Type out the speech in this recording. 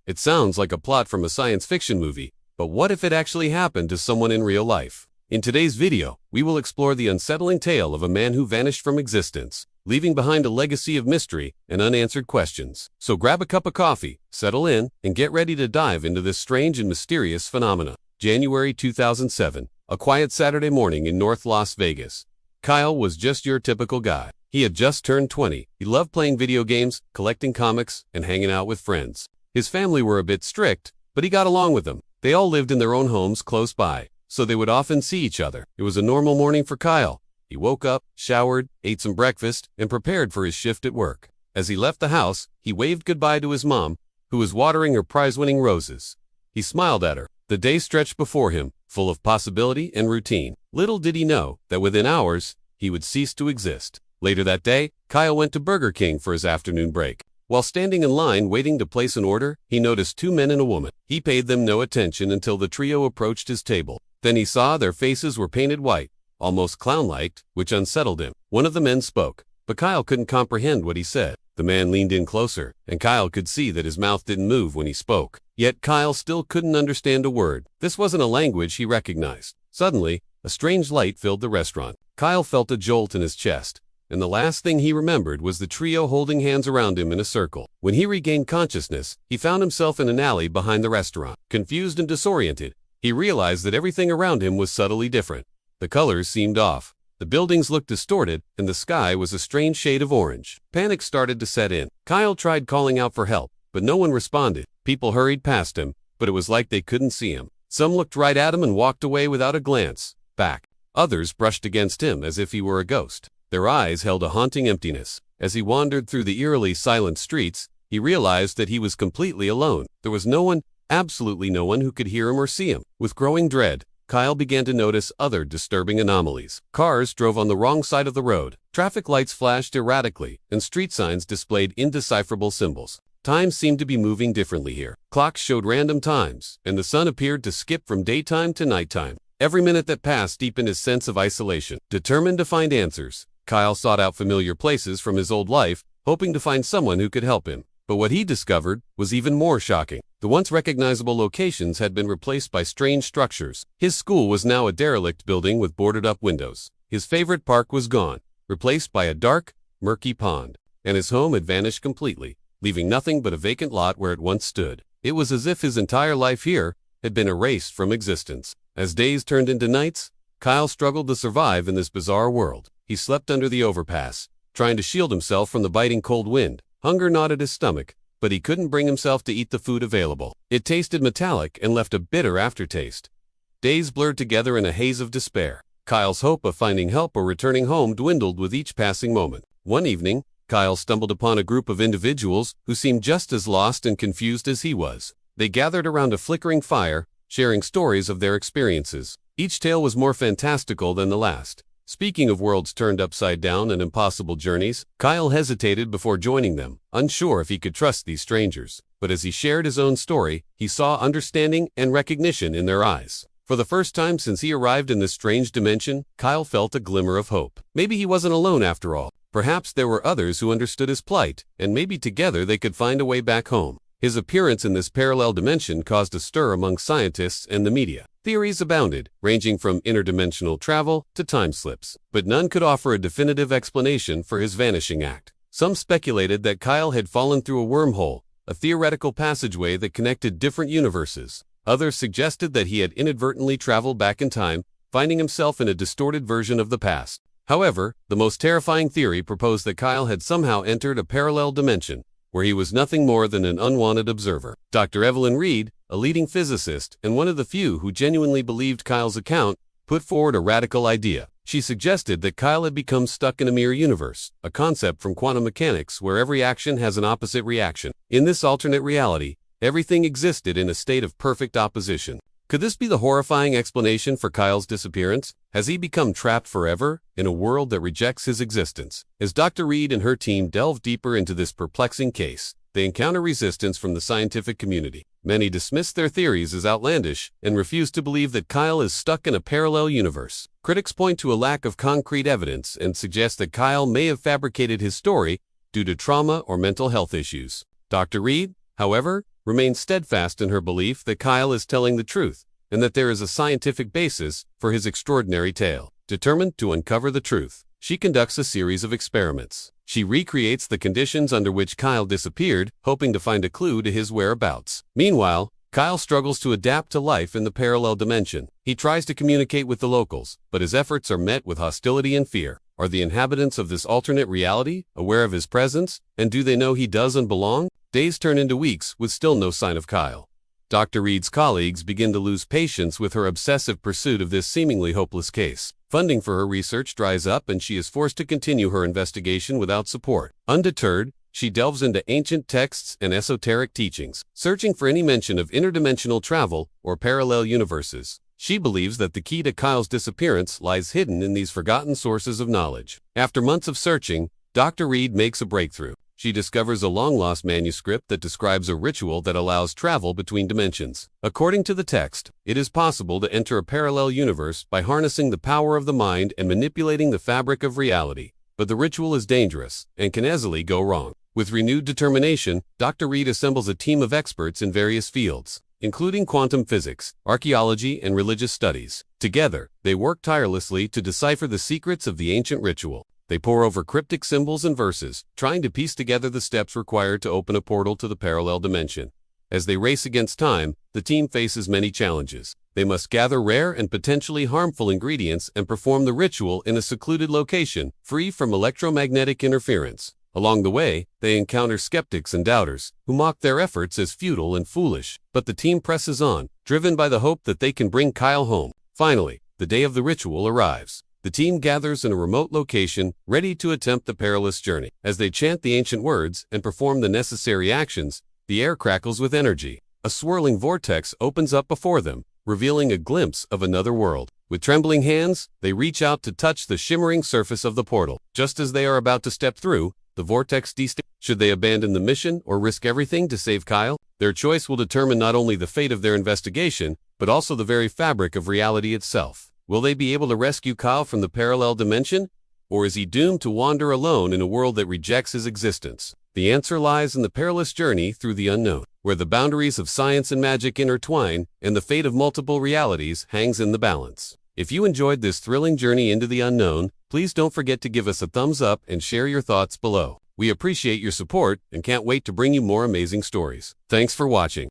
It sounds like a plot from a science fiction movie, but what if it actually happened to someone in real life? In today's video, we will explore the unsettling tale of a man who vanished from existence, leaving behind a legacy of mystery and unanswered questions. So grab a cup of coffee, settle in, and get ready to dive into this strange and mysterious phenomena. January 2007, a quiet Saturday morning in North Las Vegas. Kyle was just your typical guy. He had just turned 20. He loved playing video games, collecting comics, and hanging out with friends. His family were a bit strict, but he got along with them. They all lived in their own homes close by, so they would often see each other. It was a normal morning for Kyle. He woke up, showered, ate some breakfast, and prepared for his shift at work. As he left the house, he waved goodbye to his mom, who was watering her prize-winning roses. He smiled at her. The day stretched before him, full of possibility and routine. Little did he know that within hours, he would cease to exist. Later that day, Kyle went to Burger King for his afternoon break. While standing in line waiting to place an order, he noticed two men and a woman. He paid them no attention until the trio approached his table. Then he saw their faces were painted white, almost clown-like, which unsettled him. One of the men spoke, but Kyle couldn't comprehend what he said. The man leaned in closer, and Kyle could see that his mouth didn't move when he spoke. Yet Kyle still couldn't understand a word. This wasn't a language he recognized. Suddenly, a strange light filled the restaurant. Kyle felt a jolt in his chest, and the last thing he remembered was the trio holding hands around him in a circle. When he regained consciousness, he found himself in an alley behind the restaurant. Confused and disoriented, he realized that everything around him was subtly different. The colors seemed off. The buildings looked distorted, and the sky was a strange shade of orange. Panic started to set in. Kyle tried calling out for help, but no one responded. People hurried past him, but it was like they couldn't see him. Some looked right at him and walked away without a glance back. Others brushed against him as if he were a ghost. Their eyes held a haunting emptiness. As he wandered through the eerily silent streets, he realized that he was completely alone. There was no one, absolutely no one who could hear him or see him. With growing dread, Kyle began to notice other disturbing anomalies. Cars drove on the wrong side of the road. Traffic lights flashed erratically, and street signs displayed indecipherable symbols. Time seemed to be moving differently here. Clocks showed random times, and the sun appeared to skip from daytime to nighttime. Every minute that passed deepened his sense of isolation. Determined to find answers, Kyle sought out familiar places from his old life, hoping to find someone who could help him. But what he discovered was even more shocking. The once recognizable locations had been replaced by strange structures. His school was now a derelict building with boarded-up windows. His favorite park was gone, replaced by a dark, murky pond. And his home had vanished completely, leaving nothing but a vacant lot where it once stood. It was as if his entire life here had been erased from existence. As days turned into nights, Kyle struggled to survive in this bizarre world. He slept under the overpass, trying to shield himself from the biting cold wind. Hunger gnawed at his stomach, but he couldn't bring himself to eat the food available. It tasted metallic and left a bitter aftertaste. Days blurred together in a haze of despair. Kyle's hope of finding help or returning home dwindled with each passing moment. One evening, Kyle stumbled upon a group of individuals who seemed just as lost and confused as he was. They gathered around a flickering fire, sharing stories of their experiences. Each tale was more fantastical than the last. Speaking of worlds turned upside down and impossible journeys, Kyle hesitated before joining them, unsure if he could trust these strangers. But as he shared his own story, he saw understanding and recognition in their eyes. For the first time since he arrived in this strange dimension, Kyle felt a glimmer of hope. Maybe he wasn't alone after all. Perhaps there were others who understood his plight, and maybe together they could find a way back home. His appearance in this parallel dimension caused a stir among scientists and the media. Theories abounded, ranging from interdimensional travel to time slips, but none could offer a definitive explanation for his vanishing act. Some speculated that Kyle had fallen through a wormhole, a theoretical passageway that connected different universes. Others suggested that he had inadvertently traveled back in time, finding himself in a distorted version of the past. However, the most terrifying theory proposed that Kyle had somehow entered a parallel dimension, where he was nothing more than an unwanted observer. Dr. Evelyn Reed, a leading physicist and one of the few who genuinely believed Kyle's account, put forward a radical idea. She suggested that Kyle had become stuck in a mirror universe, a concept from quantum mechanics where every action has an opposite reaction. In this alternate reality, everything existed in a state of perfect opposition. Could this be the horrifying explanation for Kyle's disappearance? Has he become trapped forever in a world that rejects his existence? As Dr. Reed and her team delve deeper into this perplexing case, they encounter resistance from the scientific community. Many dismiss their theories as outlandish and refuse to believe that Kyle is stuck in a parallel universe. Critics point to a lack of concrete evidence and suggest that Kyle may have fabricated his story due to trauma or mental health issues. Dr. Reed, however, remains steadfast in her belief that Kyle is telling the truth and that there is a scientific basis for his extraordinary tale. Determined to uncover the truth, she conducts a series of experiments. She recreates the conditions under which Kyle disappeared, hoping to find a clue to his whereabouts. Meanwhile, Kyle struggles to adapt to life in the parallel dimension. He tries to communicate with the locals, but his efforts are met with hostility and fear. Are the inhabitants of this alternate reality aware of his presence, and do they know he doesn't belong? Days turn into weeks with still no sign of Kyle. Dr. Reed's colleagues begin to lose patience with her obsessive pursuit of this seemingly hopeless case. Funding for her research dries up and she is forced to continue her investigation without support. Undeterred, she delves into ancient texts and esoteric teachings, searching for any mention of interdimensional travel or parallel universes. She believes that the key to Kyle's disappearance lies hidden in these forgotten sources of knowledge. After months of searching, Dr. Reed makes a breakthrough. She discovers a long-lost manuscript that describes a ritual that allows travel between dimensions. According to the text, it is possible to enter a parallel universe by harnessing the power of the mind and manipulating the fabric of reality. But the ritual is dangerous and can easily go wrong. With renewed determination, Dr. Reed assembles a team of experts in various fields, including quantum physics, archaeology, and religious studies. Together, they work tirelessly to decipher the secrets of the ancient ritual. They pore over cryptic symbols and verses, trying to piece together the steps required to open a portal to the parallel dimension. As they race against time, the team faces many challenges. They must gather rare and potentially harmful ingredients and perform the ritual in a secluded location, free from electromagnetic interference. Along the way, they encounter skeptics and doubters, who mock their efforts as futile and foolish. But the team presses on, driven by the hope that they can bring Kyle home. Finally, the day of the ritual arrives. The team gathers in a remote location, ready to attempt the perilous journey. As they chant the ancient words and perform the necessary actions, the air crackles with energy. A swirling vortex opens up before them, revealing a glimpse of another world. With trembling hands, they reach out to touch the shimmering surface of the portal. Just as they are about to step through, the vortex destabilizes. Should they abandon the mission or risk everything to save Kyle? Their choice will determine not only the fate of their investigation, but also the very fabric of reality itself. Will they be able to rescue Kyle from the parallel dimension? Or is he doomed to wander alone in a world that rejects his existence? The answer lies in the perilous journey through the unknown, where the boundaries of science and magic intertwine and the fate of multiple realities hangs in the balance. If you enjoyed this thrilling journey into the unknown, please don't forget to give us a thumbs up and share your thoughts below. We appreciate your support and can't wait to bring you more amazing stories. Thanks for watching.